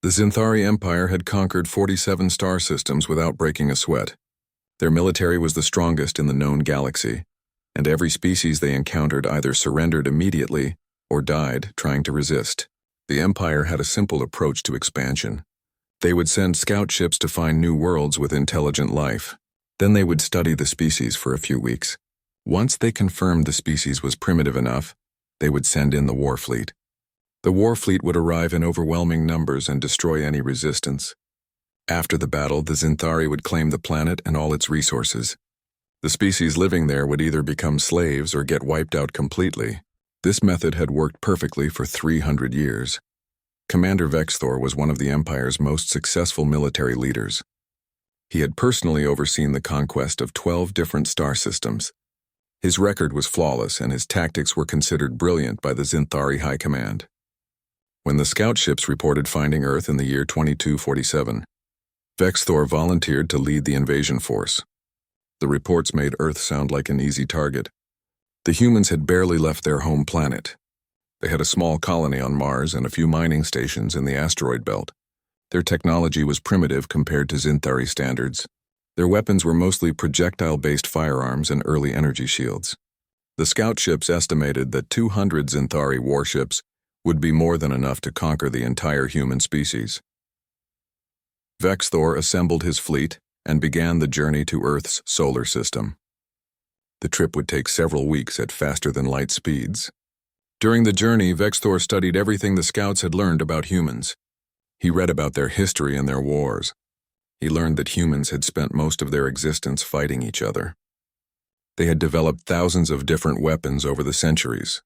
The Zinthari Empire had conquered 47 star systems without breaking a sweat. Their military was the strongest in the known galaxy, and every species they encountered either surrendered immediately or died trying to resist. The Empire had a simple approach to expansion. They would send scout ships to find new worlds with intelligent life. Then they would study the species for a few weeks. Once they confirmed the species was primitive enough, they would send in the war fleet. The war fleet would arrive in overwhelming numbers and destroy any resistance. After the battle, the Zinthari would claim the planet and all its resources. The species living there would either become slaves or get wiped out completely. This method had worked perfectly for 300 years. Commander Vexthor was one of the Empire's most successful military leaders. He had personally overseen the conquest of 12 different star systems. His record was flawless, and his tactics were considered brilliant by the Zinthari High Command. When the scout ships reported finding Earth in the year 2247, Vexthor volunteered to lead the invasion force. The reports made Earth sound like an easy target. The humans had barely left their home planet. They had a small colony on Mars and a few mining stations in the asteroid belt. Their technology was primitive compared to Zinthari standards. Their weapons were mostly projectile-based firearms and early energy shields. The scout ships estimated that 200 Zinthari warships would be more than enough to conquer the entire human species. Vexthor assembled his fleet and began the journey to Earth's solar system. The trip would take several weeks at faster-than-light speeds. During the journey, Vexthor studied everything the scouts had learned about humans. He read about their history and their wars. He learned that humans had spent most of their existence fighting each other. They had developed thousands of different weapons over the centuries.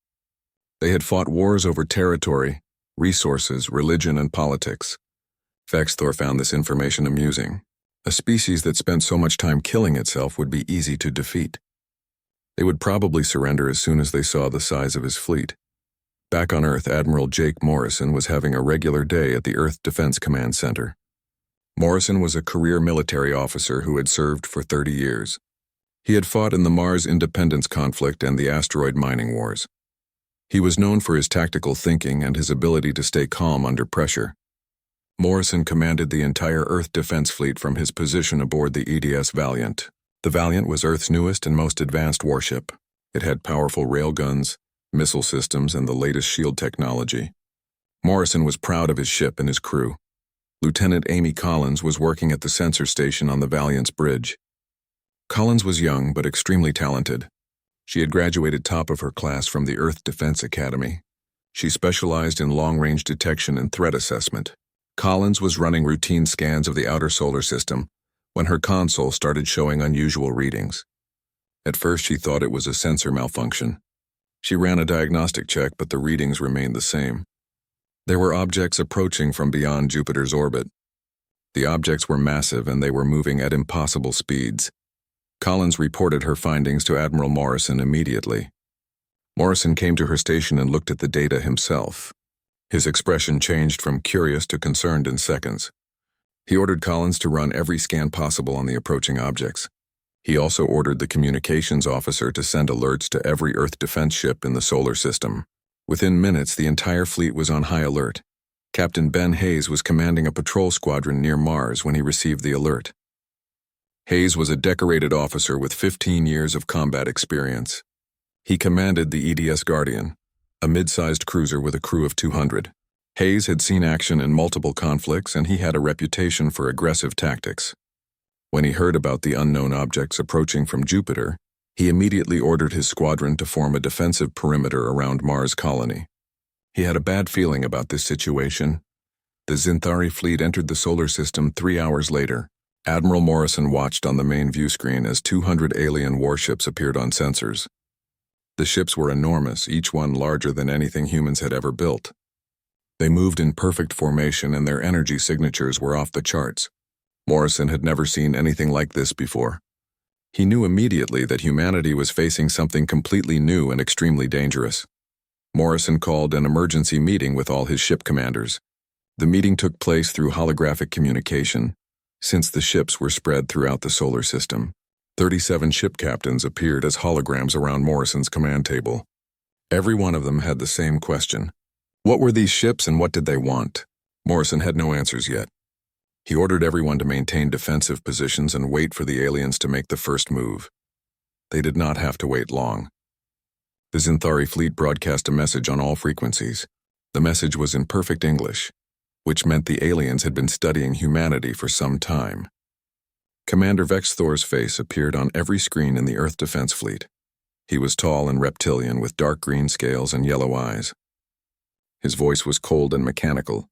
They had fought wars over territory, resources, religion, and politics. Vexthor found this information amusing. A species that spent so much time killing itself would be easy to defeat. They would probably surrender as soon as they saw the size of his fleet. Back on Earth, Admiral Jake Morrison was having a regular day at the Earth Defense Command Center. Morrison was a career military officer who had served for 30 years. He had fought in the Mars Independence Conflict and the asteroid mining wars. He was known for his tactical thinking and his ability to stay calm under pressure. Morrison commanded the entire Earth defense fleet from his position aboard the EDS Valiant. The Valiant was Earth's newest and most advanced warship. It had powerful railguns, missile systems, and the latest shield technology. Morrison was proud of his ship and his crew. Lieutenant Amy Collins was working at the sensor station on the Valiant's bridge. Collins was young but extremely talented. She had graduated top of her class from the Earth Defense Academy. She specialized in long-range detection and threat assessment. Collins was running routine scans of the outer solar system when her console started showing unusual readings. At first, she thought it was a sensor malfunction. She ran a diagnostic check, but the readings remained the same. There were objects approaching from beyond Jupiter's orbit. The objects were massive and they were moving at impossible speeds. Collins reported her findings to Admiral Morrison immediately. Morrison came to her station and looked at the data himself. His expression changed from curious to concerned in seconds. He ordered Collins to run every scan possible on the approaching objects. He also ordered the communications officer to send alerts to every Earth defense ship in the solar system. Within minutes, the entire fleet was on high alert. Captain Ben Hayes was commanding a patrol squadron near Mars when he received the alert. Hayes was a decorated officer with 15 years of combat experience. He commanded the EDS Guardian, a mid-sized cruiser with a crew of 200. Hayes had seen action in multiple conflicts, and he had a reputation for aggressive tactics. When he heard about the unknown objects approaching from Jupiter, he immediately ordered his squadron to form a defensive perimeter around Mars' colony. He had a bad feeling about this situation. The Zinthari fleet entered the solar system 3 hours later. Admiral Morrison watched on the main view screen as 200 alien warships appeared on sensors. The ships were enormous, each one larger than anything humans had ever built. They moved in perfect formation and their energy signatures were off the charts. Morrison had never seen anything like this before. He knew immediately that humanity was facing something completely new and extremely dangerous. Morrison called an emergency meeting with all his ship commanders. The meeting took place through holographic communication, since the ships were spread throughout the solar system. 37 ship captains appeared as holograms around Morrison's command table. Every one of them had the same question. What were these ships and what did they want? Morrison had no answers yet. He ordered everyone to maintain defensive positions and wait for the aliens to make the first move. They did not have to wait long. The Zinthari fleet broadcast a message on all frequencies. The message was in perfect English, which meant the aliens had been studying humanity for some time. Commander Vexthor's face appeared on every screen in the Earth Defense Fleet. He was tall and reptilian with dark green scales and yellow eyes. His voice was cold and mechanical.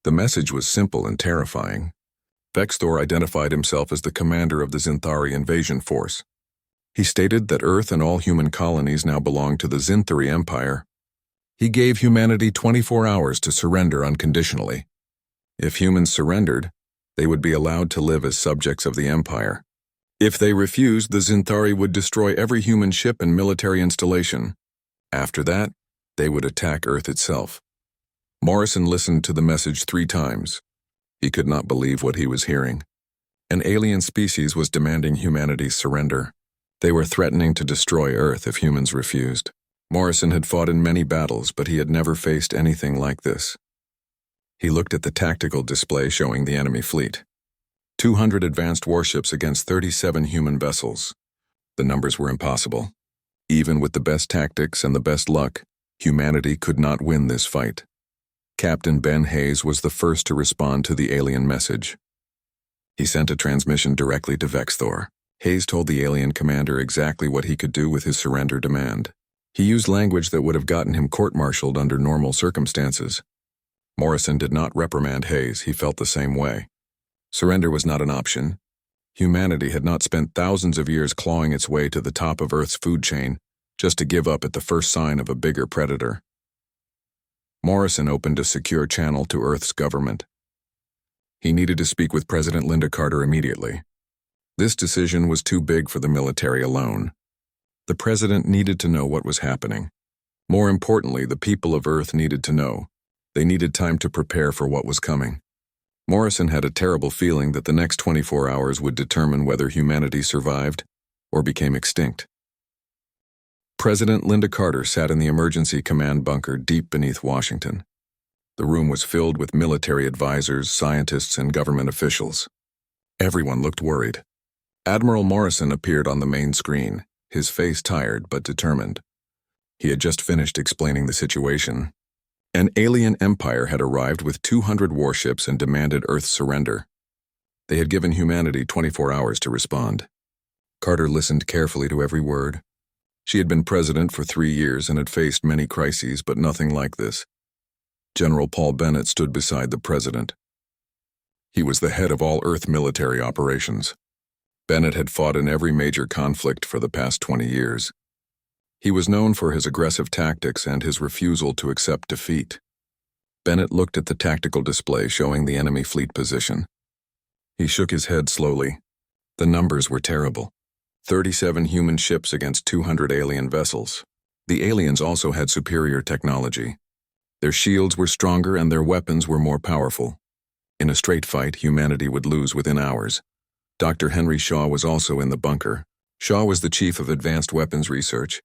The message was simple and terrifying. Vexthor identified himself as the commander of the Zinthari invasion force. He stated that Earth and all human colonies now belong to the Zinthari Empire. He gave humanity 24 hours to surrender unconditionally. If humans surrendered, they would be allowed to live as subjects of the Empire. If they refused, the Zinthari would destroy every human ship and military installation. After that, they would attack Earth itself. Morrison listened to the message 3 times. He could not believe what he was hearing. An alien species was demanding humanity's surrender. They were threatening to destroy Earth if humans refused. Morrison had fought in many battles, but he had never faced anything like this. He looked at the tactical display showing the enemy fleet. 200 advanced warships against 37 human vessels. The numbers were impossible. Even with the best tactics and the best luck, humanity could not win this fight. Captain Ben Hayes was the first to respond to the alien message. He sent a transmission directly to Vexthor. Hayes told the alien commander exactly what he could do with his surrender demand. He used language that would have gotten him court-martialed under normal circumstances. Morrison did not reprimand Hayes. He felt the same way. Surrender was not an option. Humanity had not spent thousands of years clawing its way to the top of Earth's food chain just to give up at the first sign of a bigger predator. Morrison opened a secure channel to Earth's government. He needed to speak with President Linda Carter immediately. This decision was too big for the military alone. The president needed to know what was happening. More importantly, the people of Earth needed to know. They needed time to prepare for what was coming. Morrison had a terrible feeling that the next 24 hours would determine whether humanity survived or became extinct. President Linda Carter sat in the emergency command bunker deep beneath Washington. The room was filled with military advisors, scientists, and government officials. Everyone looked worried. Admiral Morrison appeared on the main screen, his face tired but determined. He had just finished explaining the situation. An alien empire had arrived with 200 warships and demanded Earth's surrender. They had given humanity 24 hours to respond. Carter listened carefully to every word. She had been president for 3 years and had faced many crises, but nothing like this. General Paul Bennett stood beside the president. He was the head of all Earth military operations. Bennett had fought in every major conflict for the past 20 years. He was known for his aggressive tactics and his refusal to accept defeat. Bennett looked at the tactical display showing the enemy fleet position. He shook his head slowly. The numbers were terrible. 37 human ships against 200 alien vessels. The aliens also had superior technology. Their shields were stronger and their weapons were more powerful. In a straight fight, humanity would lose within hours. Dr. Henry Shaw was also in the bunker. Shaw was the chief of advanced weapons research.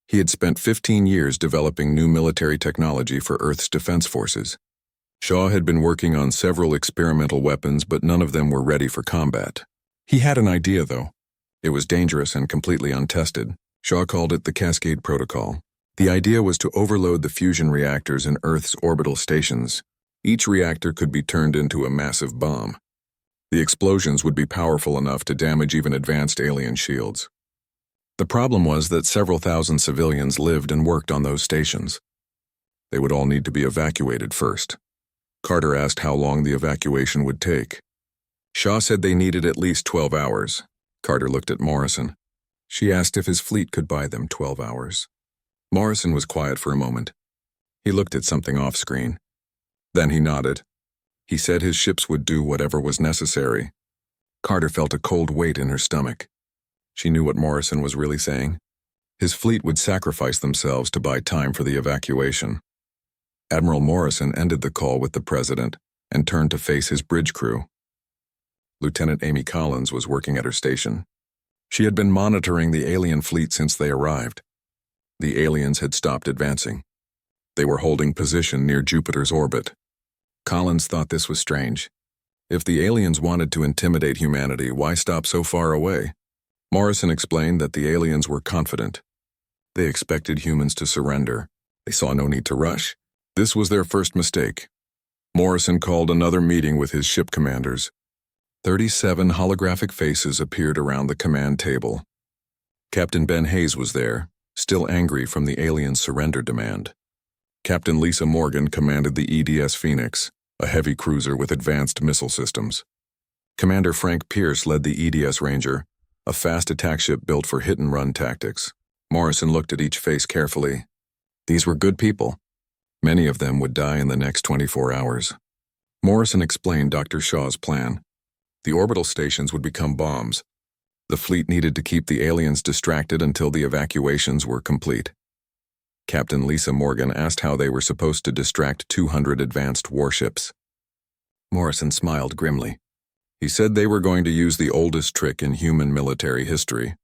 He had spent 15 years developing new military technology for Earth's defense forces. Shaw had been working on several experimental weapons, but none of them were ready for combat. He had an idea, though. It was dangerous and completely untested. Shaw called it the Cascade Protocol. The idea was to overload the fusion reactors in Earth's orbital stations. Each reactor could be turned into a massive bomb. The explosions would be powerful enough to damage even advanced alien shields. The problem was that several thousand civilians lived and worked on those stations. They would all need to be evacuated first. Carter asked how long the evacuation would take. Shaw said they needed at least 12 hours. Carter looked at Morrison. She asked if his fleet could buy them 12 hours. Morrison was quiet for a moment. He looked at something off-screen. Then he nodded. He said his ships would do whatever was necessary. Carter felt a cold weight in her stomach. She knew what Morrison was really saying. His fleet would sacrifice themselves to buy time for the evacuation. Admiral Morrison ended the call with the president and turned to face his bridge crew. Lieutenant Amy Collins was working at her station. She had been monitoring the alien fleet since they arrived. The aliens had stopped advancing. They were holding position near Jupiter's orbit. Collins thought this was strange. If the aliens wanted to intimidate humanity, why stop so far away? Morrison explained that the aliens were confident. They expected humans to surrender. They saw no need to rush. This was their first mistake. Morrison called another meeting with his ship commanders. 37 holographic faces appeared around the command table. Captain Ben Hayes was there, still angry from the aliens' surrender demand. Captain Lisa Morgan commanded the EDS Phoenix, a heavy cruiser with advanced missile systems. Commander Frank Pierce led the EDS Ranger, a fast attack ship built for hit-and-run tactics. Morrison looked at each face carefully. These were good people. Many of them would die in the next 24 hours. Morrison explained Dr. Shaw's plan. The orbital stations would become bombs. The fleet needed to keep the aliens distracted until the evacuations were complete. Captain Lisa Morgan asked how they were supposed to distract 200 advanced warships. Morrison smiled grimly. He said they were going to use the oldest trick in human military history.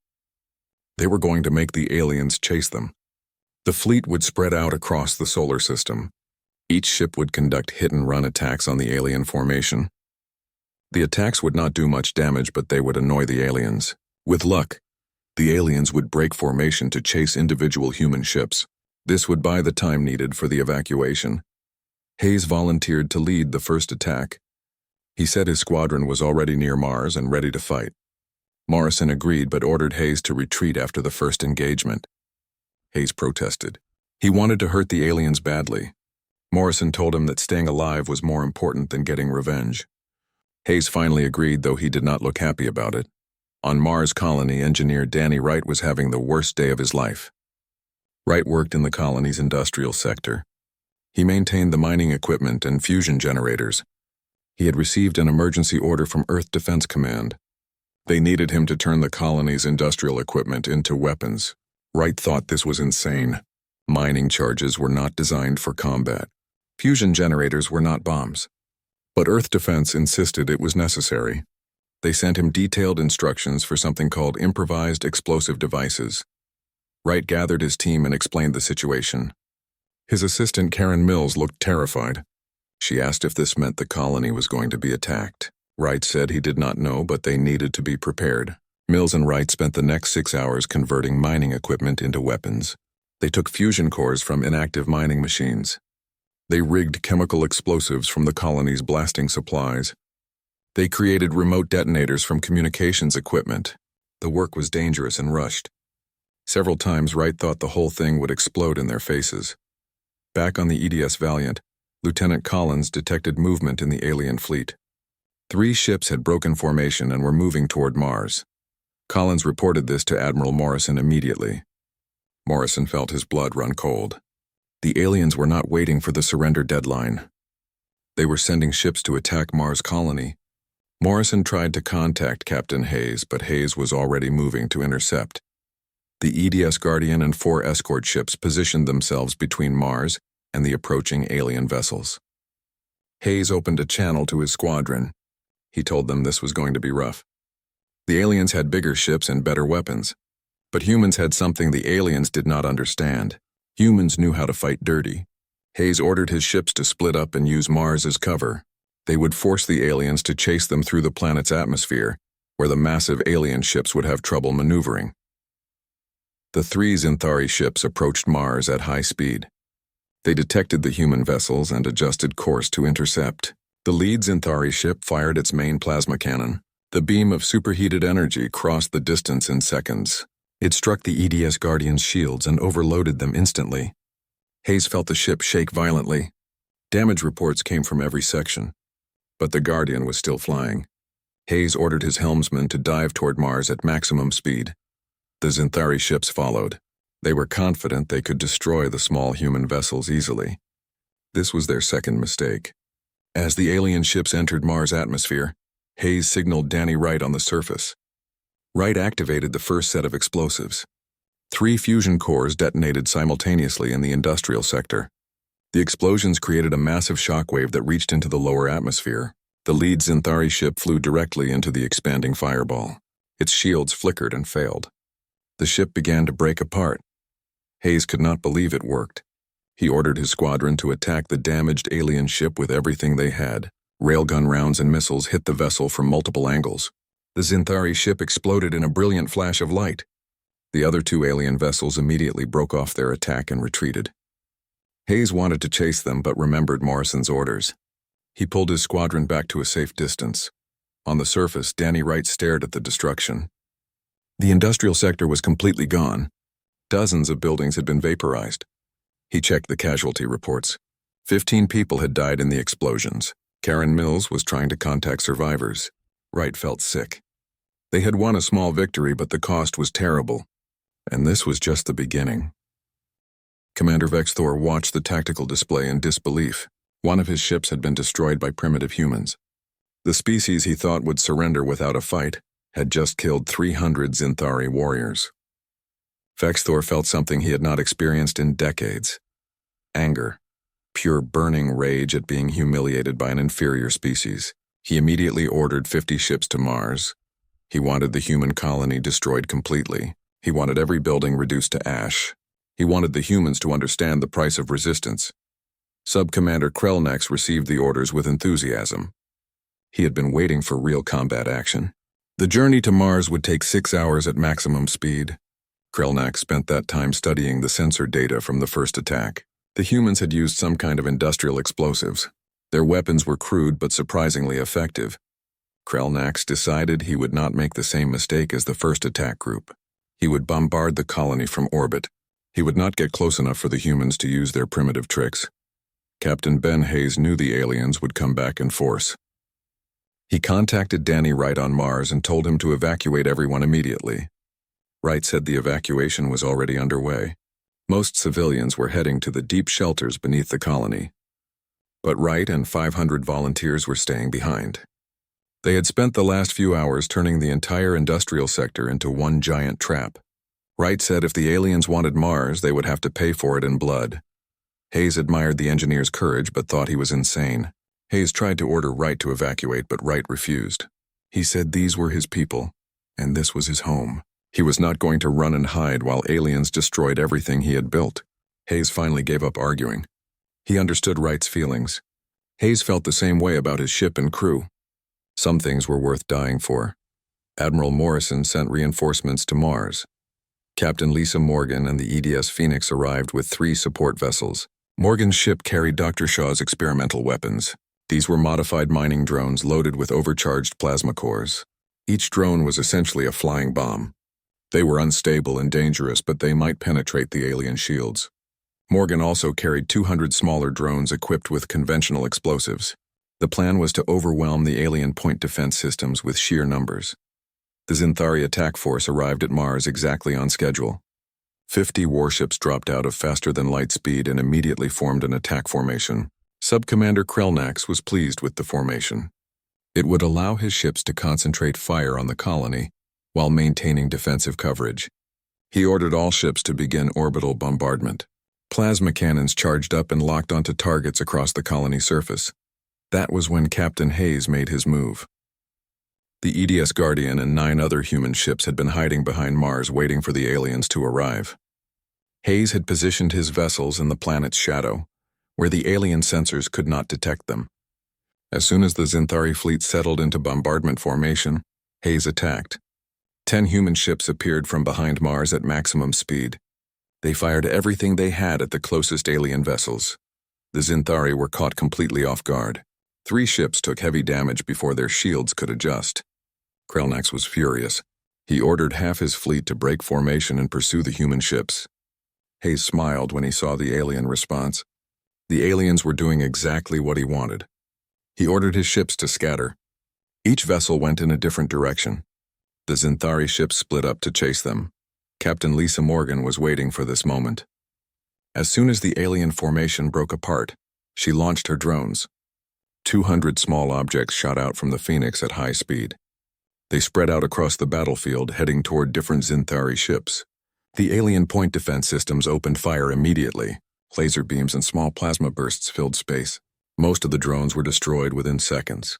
They were going to make the aliens chase them. The fleet would spread out across the solar system. Each ship would conduct hit-and-run attacks on the alien formation. The attacks would not do much damage, but they would annoy the aliens. With luck, the aliens would break formation to chase individual human ships. This would buy the time needed for the evacuation. Hayes volunteered to lead the first attack. He said his squadron was already near Mars and ready to fight. Morrison agreed but ordered Hayes to retreat after the first engagement. Hayes protested. He wanted to hurt the aliens badly. Morrison told him that staying alive was more important than getting revenge. Hayes finally agreed, though he did not look happy about it. On Mars colony, engineer Danny Wright was having the worst day of his life. Wright worked in the colony's industrial sector. He maintained the mining equipment and fusion generators. He had received an emergency order from Earth Defense Command. They needed him to turn the colony's industrial equipment into weapons. Wright thought this was insane. Mining charges were not designed for combat. Fusion generators were not bombs. But Earth Defense insisted it was necessary. They sent him detailed instructions for something called improvised explosive devices. Wright gathered his team and explained the situation. His assistant Karen Mills looked terrified. She asked if this meant the colony was going to be attacked. Wright said he did not know, but they needed to be prepared. Mills and Wright spent the next 6 hours converting mining equipment into weapons. They took fusion cores from inactive mining machines. They rigged chemical explosives from the colony's blasting supplies. They created remote detonators from communications equipment. The work was dangerous and rushed. Several times Wright thought the whole thing would explode in their faces. Back on the EDS Valiant, Lieutenant Collins detected movement in the alien fleet. 3 ships had broken formation and were moving toward Mars. Collins reported this to Admiral Morrison immediately. Morrison felt his blood run cold. The aliens were not waiting for the surrender deadline. They were sending ships to attack Mars colony. Morrison tried to contact Captain Hayes, but Hayes was already moving to intercept. The EDS Guardian and 4 escort ships positioned themselves between Mars and the approaching alien vessels. Hayes opened a channel to his squadron. He told them this was going to be rough. The aliens had bigger ships and better weapons, but humans had something the aliens did not understand. Humans knew how to fight dirty. Hayes ordered his ships to split up and use Mars as cover. They would force the aliens to chase them through the planet's atmosphere, where the massive alien ships would have trouble maneuvering. The 3 Zinthari ships approached Mars at high speed. They detected the human vessels and adjusted course to intercept. The lead Zinthari ship fired its main plasma cannon. The beam of superheated energy crossed the distance in seconds. It struck the EDS Guardian's shields and overloaded them instantly. Hayes felt the ship shake violently. Damage reports came from every section, but the Guardian was still flying. Hayes ordered his helmsman to dive toward Mars at maximum speed. The Zinthari ships followed. They were confident they could destroy the small human vessels easily. This was their second mistake. As the alien ships entered Mars' atmosphere, Hayes signaled Danny Wright on the surface. Wright activated the first set of explosives. 3 fusion cores detonated simultaneously in the industrial sector. The explosions created a massive shockwave that reached into the lower atmosphere. The lead Zinthari ship flew directly into the expanding fireball. Its shields flickered and failed. The ship began to break apart. Hayes could not believe it worked. He ordered his squadron to attack the damaged alien ship with everything they had. Railgun rounds and missiles hit the vessel from multiple angles. The Zinthari ship exploded in a brilliant flash of light. The other two alien vessels immediately broke off their attack and retreated. Hayes wanted to chase them but remembered Morrison's orders. He pulled his squadron back to a safe distance. On the surface, Danny Wright stared at the destruction. The industrial sector was completely gone. Dozens of buildings had been vaporized. He checked the casualty reports. 15 people had died in the explosions. Karen Mills was trying to contact survivors. Wright felt sick. They had won a small victory, but the cost was terrible. And this was just the beginning. Commander Vexthor watched the tactical display in disbelief. One of his ships had been destroyed by primitive humans. The species he thought would surrender without a fight had just killed 300 Zinthari warriors. Vexthor felt something he had not experienced in decades. Anger. Pure burning rage at being humiliated by an inferior species. He immediately ordered 50 ships to Mars. He wanted the human colony destroyed completely. He wanted every building reduced to ash. He wanted the humans to understand the price of resistance. Sub-Commander Krelnax received the orders with enthusiasm. He had been waiting for real combat action. The journey to Mars would take 6 hours at maximum speed. Krelnax spent that time studying the sensor data from the first attack. The humans had used some kind of industrial explosives. Their weapons were crude but surprisingly effective. Krelnax decided he would not make the same mistake as the first attack group. He would bombard the colony from orbit. He would not get close enough for the humans to use their primitive tricks. Captain Ben Hayes knew the aliens would come back in force. He contacted Danny Wright on Mars and told him to evacuate everyone immediately. Wright said the evacuation was already underway. Most civilians were heading to the deep shelters beneath the colony. But Wright and 500 volunteers were staying behind. They had spent the last few hours turning the entire industrial sector into one giant trap. Wright said if the aliens wanted Mars, they would have to pay for it in blood. Hayes admired the engineer's courage but thought he was insane. Hayes tried to order Wright to evacuate, but Wright refused. He said these were his people, and this was his home. He was not going to run and hide while aliens destroyed everything he had built. Hayes finally gave up arguing. He understood Wright's feelings. Hayes felt the same way about his ship and crew. Some things were worth dying for. Admiral Morrison sent reinforcements to Mars. Captain Lisa Morgan and the EDS Phoenix arrived with 3 support vessels. Morgan's ship carried Dr. Shaw's experimental weapons. These were modified mining drones loaded with overcharged plasma cores. Each drone was essentially a flying bomb. They were unstable and dangerous, but they might penetrate the alien shields. Morgan also carried 200 smaller drones equipped with conventional explosives. The plan was to overwhelm the alien point defense systems with sheer numbers. The Zinthari attack force arrived at Mars exactly on schedule. 50 warships dropped out of faster-than-light speed and immediately formed an attack formation. Sub-Commander Krelnax was pleased with the formation. It would allow his ships to concentrate fire on the colony while maintaining defensive coverage. He ordered all ships to begin orbital bombardment. Plasma cannons charged up and locked onto targets across the colony surface. That was when Captain Hayes made his move. The EDS Guardian and 9 other human ships had been hiding behind Mars waiting for the aliens to arrive. Hayes had positioned his vessels in the planet's shadow, where the alien sensors could not detect them. As soon as the Zinthari fleet settled into bombardment formation, Hayes attacked. 10 human ships appeared from behind Mars at maximum speed. They fired everything they had at the closest alien vessels. The Zinthari were caught completely off guard. 3 ships took heavy damage before their shields could adjust. Krelnax was furious. He ordered half his fleet to break formation and pursue the human ships. Hayes smiled when he saw the alien response. The aliens were doing exactly what he wanted. He ordered his ships to scatter. Each vessel went in a different direction. The Zinthari ships split up to chase them. Captain Lisa Morgan was waiting for this moment. As soon as the alien formation broke apart, she launched her drones. 200 small objects shot out from the Phoenix at high speed. They spread out across the battlefield, heading toward different Zinthari ships. The alien point defense systems opened fire immediately. Laser beams and small plasma bursts filled space. Most of the drones were destroyed within seconds.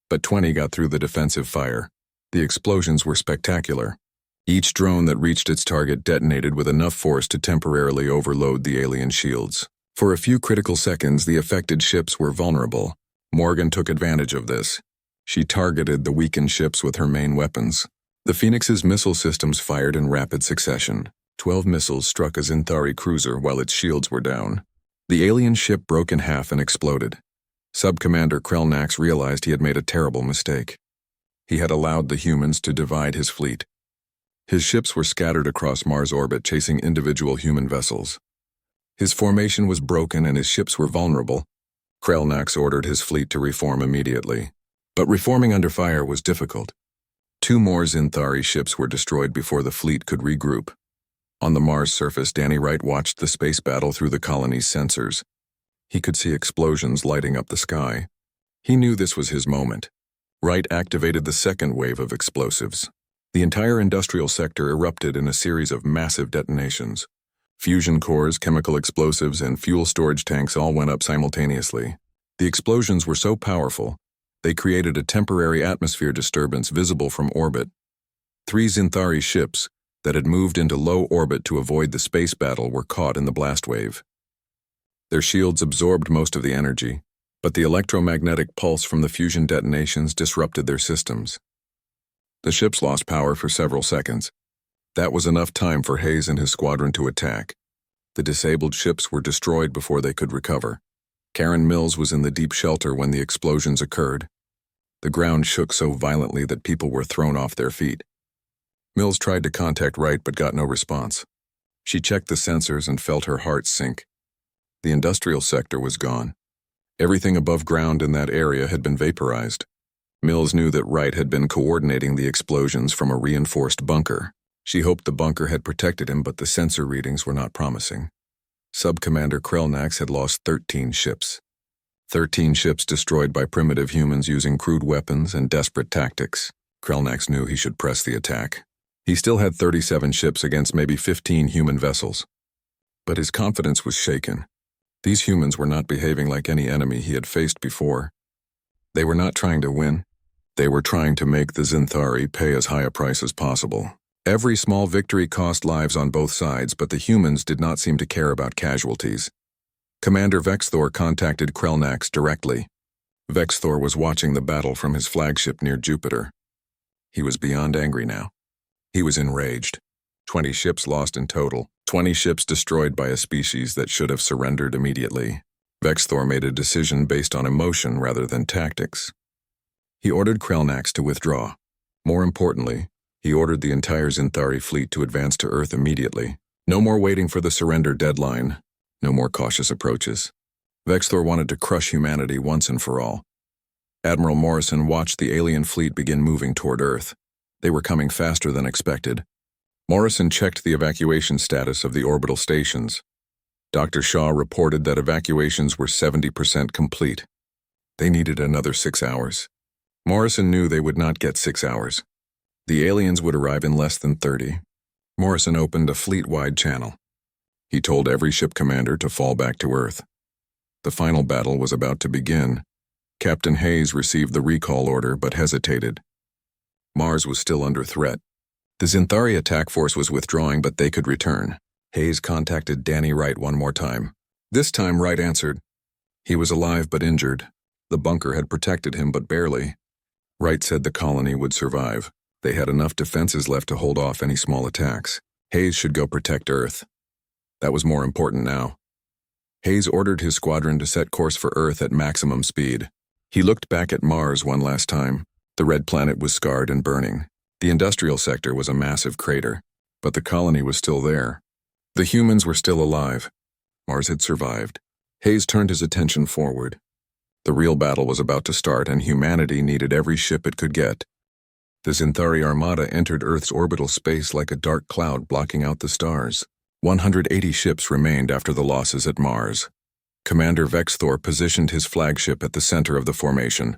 But 20 got through the defensive fire. The explosions were spectacular. Each drone that reached its target detonated with enough force to temporarily overload the alien shields. For a few critical seconds, the affected ships were vulnerable. Morgan took advantage of this. She targeted the weakened ships with her main weapons. The Phoenix's missile systems fired in rapid succession. 12 missiles struck a Zinthari cruiser while its shields were down. The alien ship broke in half and exploded. Sub-Commander Krelnax realized he had made a terrible mistake. He had allowed the humans to divide his fleet. His ships were scattered across Mars' orbit chasing individual human vessels. His formation was broken and his ships were vulnerable. Krelnax ordered his fleet to reform immediately. But reforming under fire was difficult. 2 more Zinthari ships were destroyed before the fleet could regroup. On the Mars surface, Danny Wright watched the space battle through the colony's sensors. He could see explosions lighting up the sky. He knew this was his moment. Wright activated the second wave of explosives. The entire industrial sector erupted in a series of massive detonations. Fusion cores, chemical explosives, and fuel storage tanks all went up simultaneously. The explosions were so powerful, they created a temporary atmosphere disturbance visible from orbit. 3 Zinthari ships that had moved into low orbit to avoid the space battle were caught in the blast wave. Their shields absorbed most of the energy, but the electromagnetic pulse from the fusion detonations disrupted their systems. The ships lost power for several seconds. That was enough time for Hayes and his squadron to attack. The disabled ships were destroyed before they could recover. Karen Mills was in the deep shelter when the explosions occurred. The ground shook so violently that people were thrown off their feet. Mills tried to contact Wright but got no response. She checked the sensors and felt her heart sink. The industrial sector was gone. Everything above ground in that area had been vaporized. Mills knew that Wright had been coordinating the explosions from a reinforced bunker. She hoped the bunker had protected him, but the sensor readings were not promising. Sub-Commander Krelnax had lost 13 ships. 13 ships destroyed by primitive humans using crude weapons and desperate tactics. Krelnax knew he should press the attack. He still had 37 ships against maybe 15 human vessels. But his confidence was shaken. These humans were not behaving like any enemy he had faced before. They were not trying to win. They were trying to make the Zinthari pay as high a price as possible. Every small victory cost lives on both sides, but the humans did not seem to care about casualties. Commander Vexthor contacted Krelnax directly. Vexthor was watching the battle from his flagship near Jupiter. He was beyond angry now. He was enraged. 20 ships lost in total, 20 ships destroyed by a species that should have surrendered immediately. Vexthor made a decision based on emotion rather than tactics. He ordered Krelnax to withdraw. More importantly, he ordered the entire Zinthari fleet to advance to Earth immediately. No more waiting for the surrender deadline. No more cautious approaches. Vexthor wanted to crush humanity once and for all. Admiral Morrison watched the alien fleet begin moving toward Earth. They were coming faster than expected. Morrison checked the evacuation status of the orbital stations. Dr. Shaw reported that evacuations were 70% complete. They needed another 6 hours. Morrison knew they would not get 6 hours. The aliens would arrive in less than 30. Morrison opened a fleet-wide channel. He told every ship commander to fall back to Earth. The final battle was about to begin. Captain Hayes received the recall order but hesitated. Mars was still under threat. The Zinthari attack force was withdrawing, but they could return. Hayes contacted Danny Wright one more time. This time Wright answered. He was alive but injured. The bunker had protected him, but barely. Wright said the colony would survive. They had enough defenses left to hold off any small attacks. Hayes should go protect Earth. That was more important now. Hayes ordered his squadron to set course for Earth at maximum speed. He looked back at Mars one last time. The red planet was scarred and burning. The industrial sector was a massive crater, but the colony was still there. The humans were still alive. Mars had survived. Hayes turned his attention forward. The real battle was about to start, and humanity needed every ship it could get. The Zinthari Armada entered Earth's orbital space like a dark cloud blocking out the stars. 180 ships remained after the losses at Mars. Commander Vexthor positioned his flagship at the center of the formation.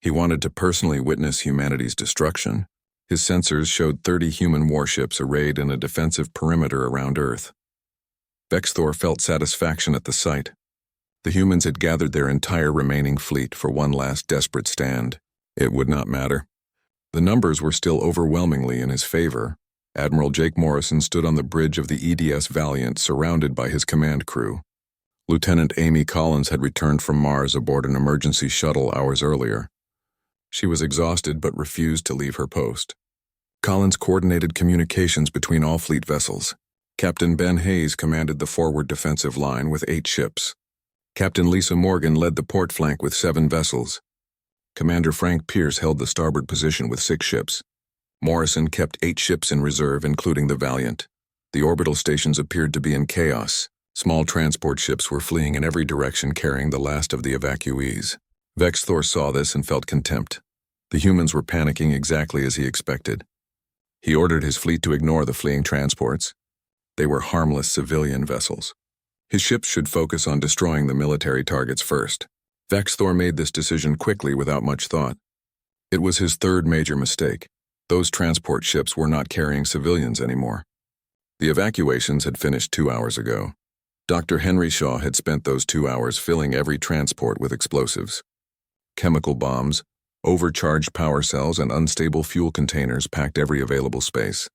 He wanted to personally witness humanity's destruction. His sensors showed 30 human warships arrayed in a defensive perimeter around Earth. Vexthor felt satisfaction at the sight. The humans had gathered their entire remaining fleet for one last desperate stand. It would not matter. The numbers were still overwhelmingly in his favor. Admiral Jake Morrison stood on the bridge of the EDS Valiant, surrounded by his command crew. Lieutenant Amy Collins had returned from Mars aboard an emergency shuttle hours earlier. She was exhausted but refused to leave her post. Collins coordinated communications between all fleet vessels. Captain Ben Hayes commanded the forward defensive line with 8 ships. Captain Lisa Morgan led the port flank with 7 vessels. Commander Frank Pierce held the starboard position with 6 ships. Morrison kept 8 ships in reserve, including the Valiant. The orbital stations appeared to be in chaos. Small transport ships were fleeing in every direction, carrying the last of the evacuees. Vexthor saw this and felt contempt. The humans were panicking exactly as he expected. He ordered his fleet to ignore the fleeing transports. They were harmless civilian vessels. His ships should focus on destroying the military targets first. Vexthor made this decision quickly without much thought. It was his third major mistake. Those transport ships were not carrying civilians anymore. The evacuations had finished 2 hours ago. Dr. Henry Shaw had spent those 2 hours filling every transport with explosives. Chemical bombs, overcharged power cells, and unstable fuel containers packed every available space.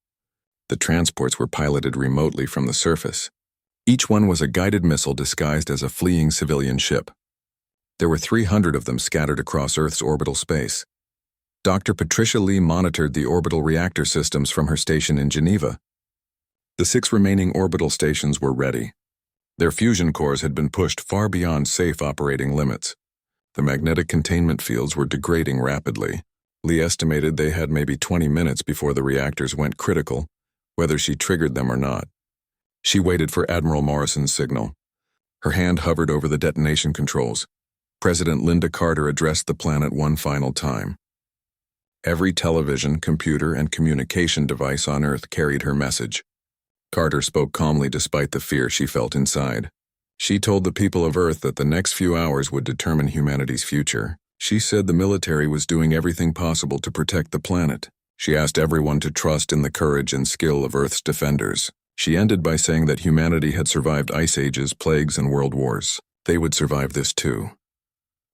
The transports were piloted remotely from the surface. Each one was a guided missile disguised as a fleeing civilian ship. There were 300 of them scattered across Earth's orbital space. Dr. Patricia Lee monitored the orbital reactor systems from her station in Geneva. The 6 remaining orbital stations were ready. Their fusion cores had been pushed far beyond safe operating limits. The magnetic containment fields were degrading rapidly. Lee estimated they had maybe 20 minutes before the reactors went critical, whether she triggered them or not. She waited for Admiral Morrison's signal. Her hand hovered over the detonation controls. President Linda Carter addressed the planet one final time. Every television, computer, and communication device on Earth carried her message. Carter spoke calmly despite the fear she felt inside. She told the people of Earth that the next few hours would determine humanity's future. She said the military was doing everything possible to protect the planet. She asked everyone to trust in the courage and skill of Earth's defenders. She ended by saying that humanity had survived ice ages, plagues, and world wars. They would survive this too.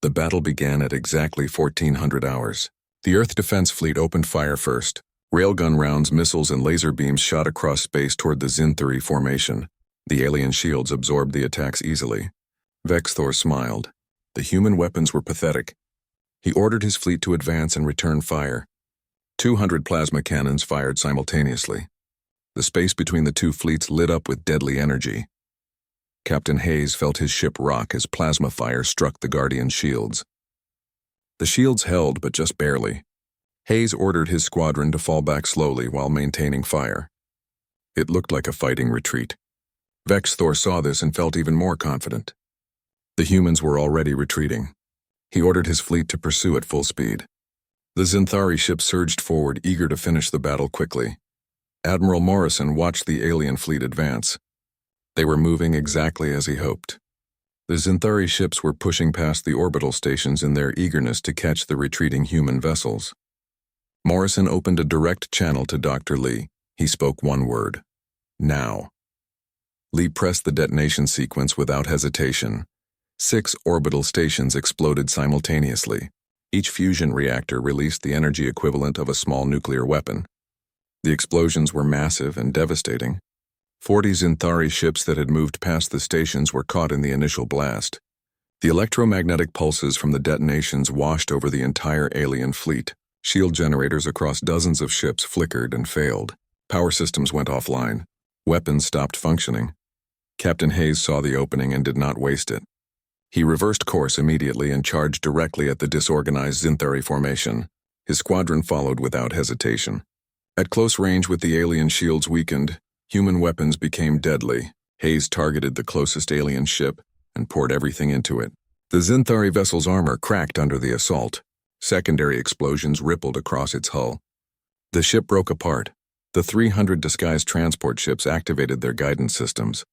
The battle began at exactly 1400 hours. The Earth Defense Fleet opened fire first. Railgun rounds, missiles, and laser beams shot across space toward the Zinthari formation. The alien shields absorbed the attacks easily. Vexthor smiled. The human weapons were pathetic. He ordered his fleet to advance and return fire. 200 plasma cannons fired simultaneously. The space between the 2 fleets lit up with deadly energy. Captain Hayes felt his ship rock as plasma fire struck the Guardian shields. The shields held, but just barely. Hayes ordered his squadron to fall back slowly while maintaining fire. It looked like a fighting retreat. Vexthor saw this and felt even more confident. The humans were already retreating. He ordered his fleet to pursue at full speed. The Zinthari ship surged forward, eager to finish the battle quickly. Admiral Morrison watched the alien fleet advance. They were moving exactly as he hoped. The Zinthari ships were pushing past the orbital stations in their eagerness to catch the retreating human vessels. Morrison opened a direct channel to Dr. Lee. He spoke one word: now. Lee pressed the detonation sequence without hesitation. 6 orbital stations exploded simultaneously. Each fusion reactor released the energy equivalent of a small nuclear weapon. The explosions were massive and devastating. 40 Zinthari ships that had moved past the stations were caught in the initial blast. The electromagnetic pulses from the detonations washed over the entire alien fleet. Shield generators across dozens of ships flickered and failed. Power systems went offline. Weapons stopped functioning. Captain Hayes saw the opening and did not waste it. He reversed course immediately and charged directly at the disorganized Zinthari formation. His squadron followed without hesitation. At close range, with the alien shields weakened, human weapons became deadly. Hayes targeted the closest alien ship and poured everything into it. The Zinthari vessel's armor cracked under the assault. Secondary explosions rippled across its hull. The ship broke apart. The 300 disguised transport ships activated their guidance systems.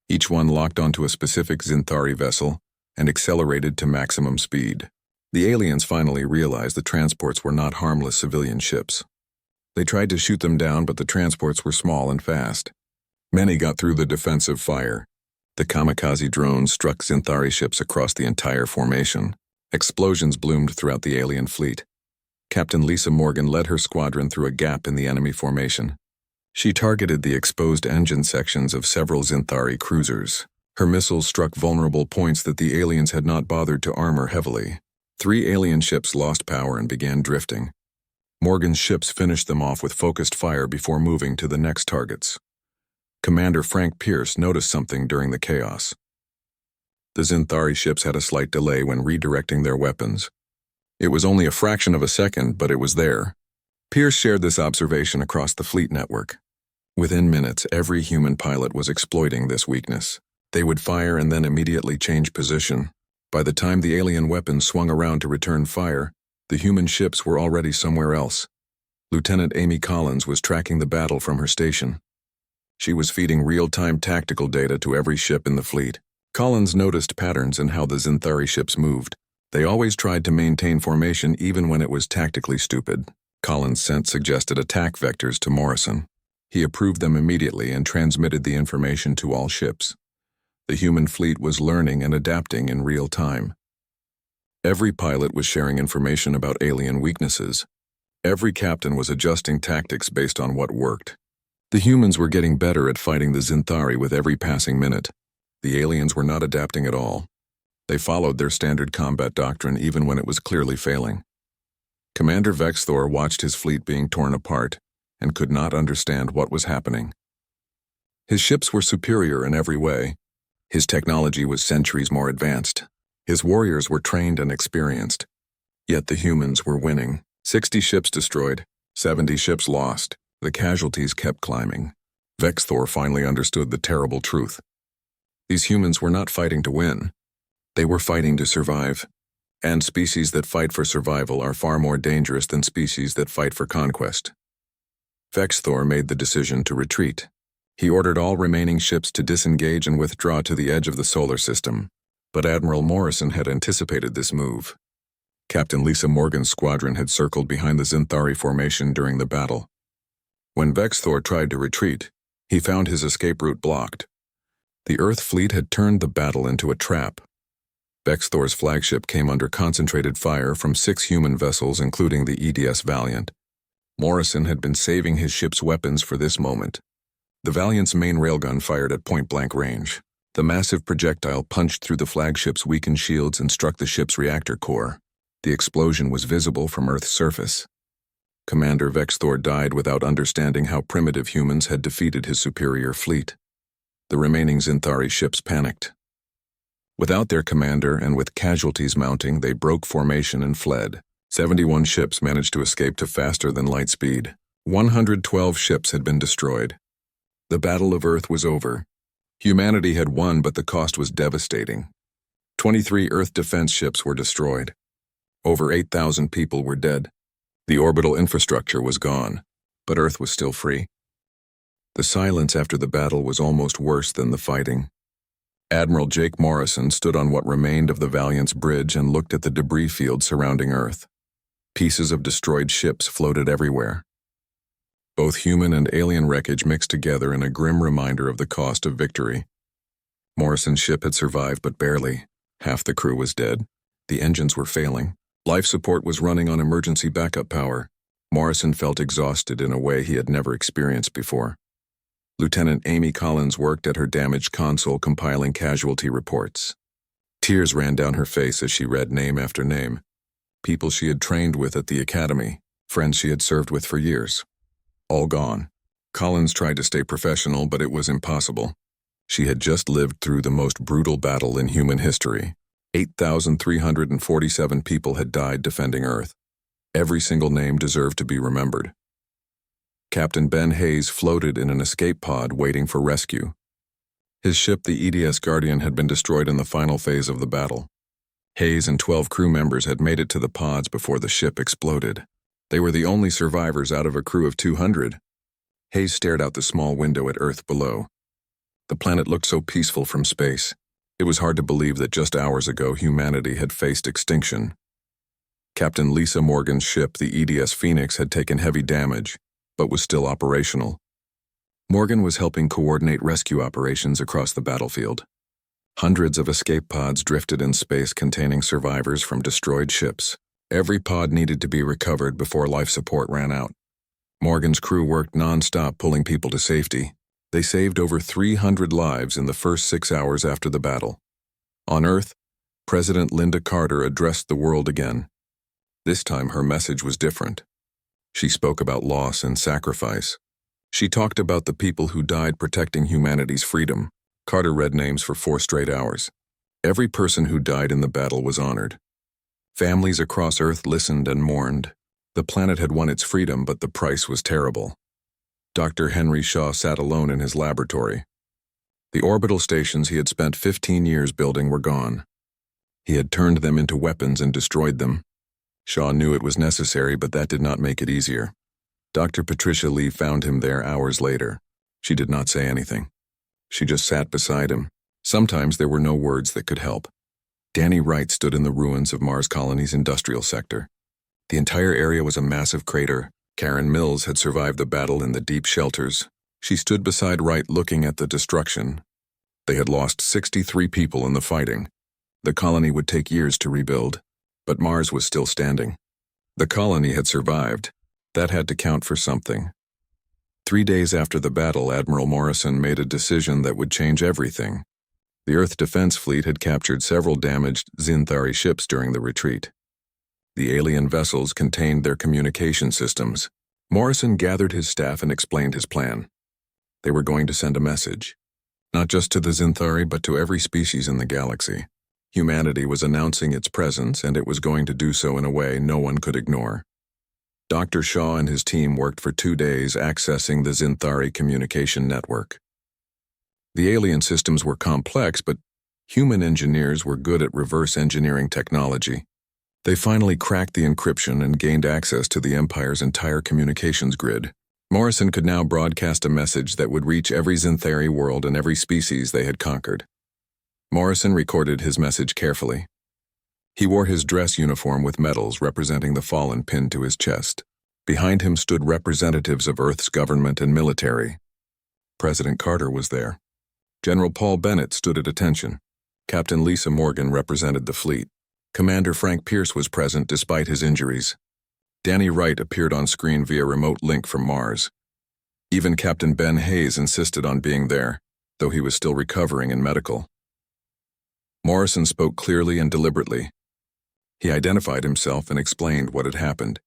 Each one locked onto a specific Zinthari vessel and accelerated to maximum speed. The aliens finally realized the transports were not harmless civilian ships. They tried to shoot them down, but the transports were small and fast. Many got through the defensive fire. The kamikaze drones struck Zinthari ships across the entire formation. Explosions bloomed throughout the alien fleet. Captain Lisa Morgan led her squadron through a gap in the enemy formation. She targeted the exposed engine sections of several Zinthari cruisers. Her missiles struck vulnerable points that the aliens had not bothered to armor heavily. 3 alien ships lost power and began drifting. Morgan's ships finished them off with focused fire before moving to the next targets. Commander Frank Pierce noticed something during the chaos. The Zinthari ships had a slight delay when redirecting their weapons. It was only a fraction of a second, but it was there. Pierce shared this observation across the fleet network. Within minutes, every human pilot was exploiting this weakness. They would fire and then immediately change position. By the time the alien weapons swung around to return fire, the human ships were already somewhere else. Lieutenant Amy Collins was tracking the battle from her station. She was feeding real-time tactical data to every ship in the fleet. Collins noticed patterns in how the Zinthari ships moved. They always tried to maintain formation even when it was tactically stupid. Collins sent suggested attack vectors to Morrison. He approved them immediately and transmitted the information to all ships. The human fleet was learning and adapting in real time. Every pilot was sharing information about alien weaknesses. Every captain was adjusting tactics based on what worked. The humans were getting better at fighting the Zinthari with every passing minute. The aliens were not adapting at all. They followed their standard combat doctrine even when it was clearly failing. Commander Vexthor watched his fleet being torn apart and could not understand what was happening. His ships were superior in every way. His technology was centuries more advanced. His warriors were trained and experienced. Yet the humans were winning. 60 ships destroyed, 70 ships lost. The casualties kept climbing. Vexthor finally understood the terrible truth. These humans were not fighting to win. They were fighting to survive. And species that fight for survival are far more dangerous than species that fight for conquest. Vexthor made the decision to retreat. He ordered all remaining ships to disengage and withdraw to the edge of the solar system. But Admiral Morrison had anticipated this move. Captain Lisa Morgan's squadron had circled behind the Zinthari formation during the battle. When Vexthor tried to retreat, he found his escape route blocked. The Earth fleet had turned the battle into a trap. Vexthor's flagship came under concentrated fire from 6 human vessels, including the EDS Valiant. Morrison had been saving his ship's weapons for this moment. The Valiant's main railgun fired at point-blank range. The massive projectile punched through the flagship's weakened shields and struck the ship's reactor core. The explosion was visible from Earth's surface. Commander Vexthor died without understanding how primitive humans had defeated his superior fleet. The remaining Zinthari ships panicked. Without their commander and with casualties mounting, they broke formation and fled. 71 ships managed to escape to faster than light speed. 112 ships had been destroyed. The Battle of Earth was over. Humanity had won, but the cost was devastating. 23 Earth defense ships were destroyed. Over 8,000 people were dead. The orbital infrastructure was gone, but Earth was still free. The silence after the battle was almost worse than the fighting. Admiral Jake Morrison stood on what remained of the Valiant's bridge and looked at the debris field surrounding Earth. Pieces of destroyed ships floated everywhere. Both human and alien wreckage mixed together in a grim reminder of the cost of victory. Morrison's ship had survived, but barely. Half the crew was dead. The engines were failing. Life support was running on emergency backup power. Morrison felt exhausted in a way he had never experienced before. Lieutenant Amy Collins worked at her damaged console compiling casualty reports. Tears ran down her face as she read name after name. People she had trained with at the academy, friends she had served with for years. All gone. Collins tried to stay professional, but it was impossible. She had just lived through the most brutal battle in human history. 8,347 people had died defending Earth. Every single name deserved to be remembered. Captain Ben Hayes floated in an escape pod waiting for rescue. His ship, the EDS Guardian, had been destroyed in the final phase of the battle. Hayes and 12 crew members had made it to the pods before the ship exploded. They were the only survivors out of a crew of 200. Hayes stared out the small window at Earth below. The planet looked so peaceful from space. It was hard to believe that just hours ago humanity had faced extinction. Captain Lisa Morgan's ship, the EDS Phoenix, had taken heavy damage, but was still operational. Morgan was helping coordinate rescue operations across the battlefield. Hundreds of escape pods drifted in space containing survivors from destroyed ships. Every pod needed to be recovered before life support ran out. Morgan's crew worked non-stop pulling people to safety. They saved over 300 lives in the first 6 hours after the battle. On Earth, President Linda Carter addressed the world again. This time her message was different. She spoke about loss and sacrifice. She talked about the people who died protecting humanity's freedom. Carter read names for 4 straight hours. Every person who died in the battle was honored. Families across Earth listened and mourned. The planet had won its freedom, but the price was terrible. Dr. Henry Shaw sat alone in his laboratory. The orbital stations he had spent 15 years building were gone. He had turned them into weapons and destroyed them. Shaw knew it was necessary, but that did not make it easier. Dr. Patricia Lee found him there hours later. She did not say anything. She just sat beside him. Sometimes there were no words that could help. Danny Wright stood in the ruins of Mars Colony's industrial sector. The entire area was a massive crater. Karen Mills had survived the battle in the deep shelters. She stood beside Wright looking at the destruction. They had lost 63 people in the fighting. The colony would take years to rebuild, but Mars was still standing. The colony had survived. That had to count for something. 3 days after the battle, Admiral Morrison made a decision that would change everything. The Earth Defense Fleet had captured several damaged Xinthari ships during the retreat. The alien vessels contained their communication systems. Morrison gathered his staff and explained his plan. They were going to send a message, not just to the Xinthari, but to every species in the galaxy. Humanity was announcing its presence, and it was going to do so in a way no one could ignore. Dr. Shaw and his team worked for 2 days accessing the Xinthari communication network. The alien systems were complex, but human engineers were good at reverse engineering technology. They finally cracked the encryption and gained access to the Empire's entire communications grid. Morrison could now broadcast a message that would reach every Xinthari world and every species they had conquered. Morrison recorded his message carefully. He wore his dress uniform with medals representing the fallen pinned to his chest. Behind him stood representatives of Earth's government and military. President Carter was there. General Paul Bennett stood at attention. Captain Lisa Morgan represented the fleet. Commander Frank Pierce was present despite his injuries. Danny Wright appeared on screen via remote link from Mars. Even Captain Ben Hayes insisted on being there, though he was still recovering in medical. Morrison spoke clearly and deliberately. He identified himself and explained what had happened.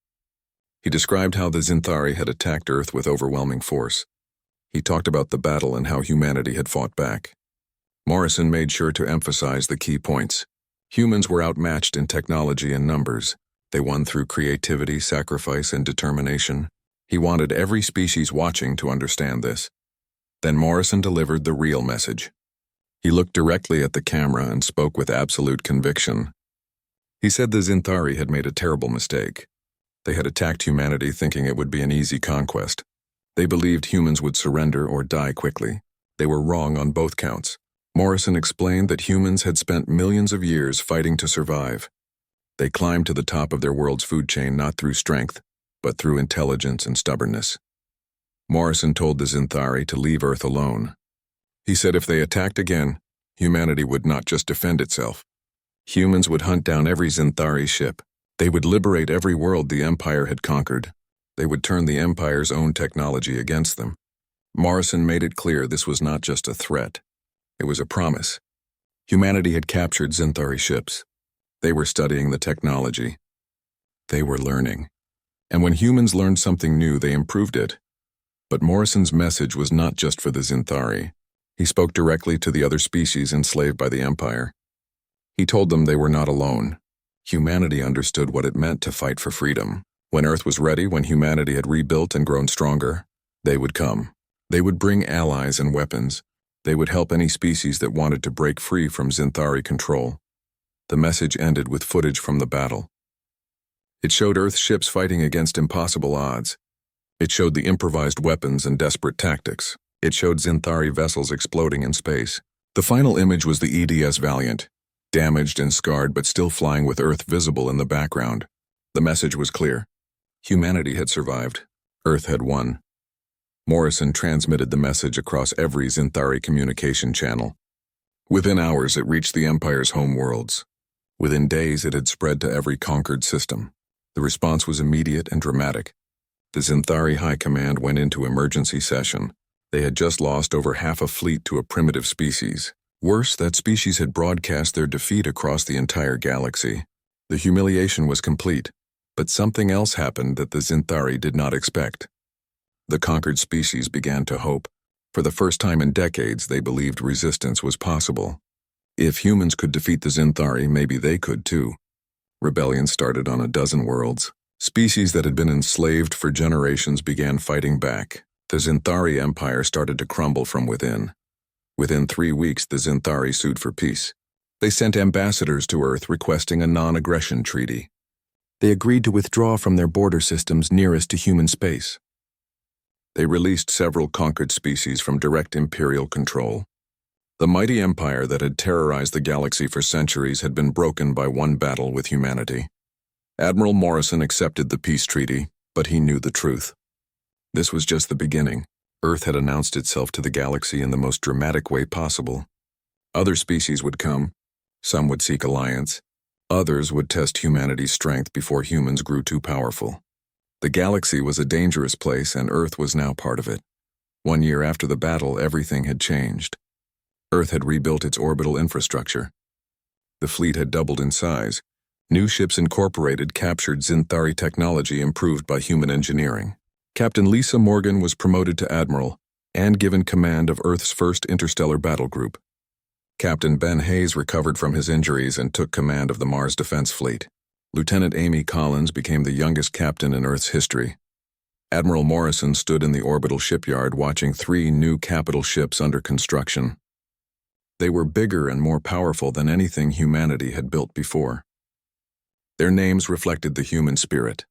He described how the Xinthari had attacked Earth with overwhelming force. He talked about the battle and how humanity had fought back. Morrison made sure to emphasize the key points. Humans were outmatched in technology and numbers. They won through creativity, sacrifice, and determination. He wanted every species watching to understand this. Then Morrison delivered the real message. He looked directly at the camera and spoke with absolute conviction. He said the Xinthari had made a terrible mistake. They had attacked humanity thinking it would be an easy conquest. They believed humans would surrender or die quickly. They were wrong on both counts. Morrison explained that humans had spent millions of years fighting to survive. They climbed to the top of their world's food chain not through strength, but through intelligence and stubbornness. Morrison told the Xinthari to leave Earth alone. He said if they attacked again, humanity would not just defend itself. Humans would hunt down every Xinthari ship. They would liberate every world the Empire had conquered. They would turn the Empire's own technology against them. Morrison made it clear this was not just a threat. It was a promise. Humanity had captured Xinthari ships. They were studying the technology. They were learning. And when humans learned something new, they improved it. But Morrison's message was not just for the Xinthari. He spoke directly to the other species enslaved by the Empire. He told them they were not alone. Humanity understood what it meant to fight for freedom. When Earth was ready, when humanity had rebuilt and grown stronger, they would come. They would bring allies and weapons. They would help any species that wanted to break free from Xinthari control. The message ended with footage from the battle. It showed Earth ships fighting against impossible odds. It showed the improvised weapons and desperate tactics. It showed Xinthari vessels exploding in space. The final image was the EDS Valiant, damaged and scarred but still flying with Earth visible in the background. The message was clear. Humanity had survived. Earth had won. Morrison transmitted the message across every Xinthari communication channel. Within hours, it reached the Empire's home worlds. Within days, it had spread to every conquered system. The response was immediate and dramatic. The Xinthari High Command went into emergency session. They had just lost over half a fleet to a primitive species. Worse, that species had broadcast their defeat across the entire galaxy. The humiliation was complete, but something else happened that the Zinthari did not expect. The conquered species began to hope. For the first time in decades, they believed resistance was possible. If humans could defeat the Zinthari, maybe they could too. Rebellion started on a dozen worlds. Species that had been enslaved for generations began fighting back. The Zinthari Empire started to crumble from within. Within 3 weeks, the Zinthari sued for peace. They sent ambassadors to Earth requesting a non-aggression treaty. They agreed to withdraw from their border systems nearest to human space. They released several conquered species from direct imperial control. The mighty empire that had terrorized the galaxy for centuries had been broken by one battle with humanity. Admiral Morrison accepted the peace treaty, but he knew the truth. This was just the beginning. Earth had announced itself to the galaxy in the most dramatic way possible. Other species would come. Some would seek alliance. Others would test humanity's strength before humans grew too powerful. The galaxy was a dangerous place, and Earth was now part of it. 1 year after the battle, everything had changed. Earth had rebuilt its orbital infrastructure. The fleet had doubled in size. New ships incorporated captured Zinthari technology improved by human engineering. Captain Lisa Morgan was promoted to admiral and given command of Earth's first interstellar battle group. Captain Ben Hayes recovered from his injuries and took command of the Mars Defense Fleet. Lieutenant Amy Collins became the youngest captain in Earth's history. Admiral Morrison stood in the orbital shipyard watching 3 new capital ships under construction. They were bigger and more powerful than anything humanity had built before. Their names reflected the human spirit.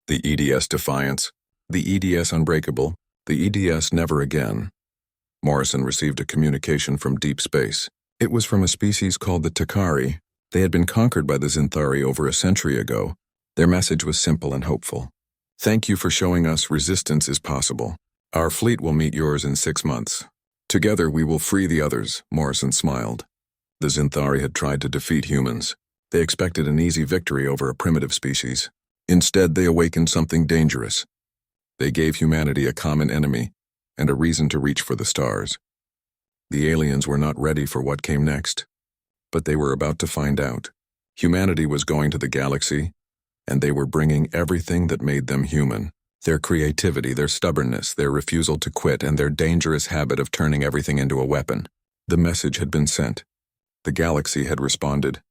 The EDS Defiance, the EDS Unbreakable, the EDS Never Again. Morrison received a communication from deep space. It was from a species called the Takari. They had been conquered by the Zinthari over a century ago. Their message was simple and hopeful. Thank you for showing us resistance is possible. Our fleet will meet yours in 6 months. Together we will free the others, Morrison smiled. The Zinthari had tried to defeat humans. They expected an easy victory over a primitive species. Instead, they awakened something dangerous. They gave humanity a common enemy and a reason to reach for the stars. The aliens were not ready for what came next, but they were about to find out. Humanity was going to the galaxy, and they were bringing everything that made them human. Their creativity, their stubbornness, their refusal to quit, and their dangerous habit of turning everything into a weapon. The message had been sent. The galaxy had responded,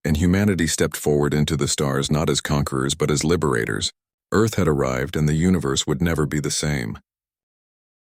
and humanity stepped forward into the stars not as conquerors but as liberators. Earth had arrived, and the universe would never be the same.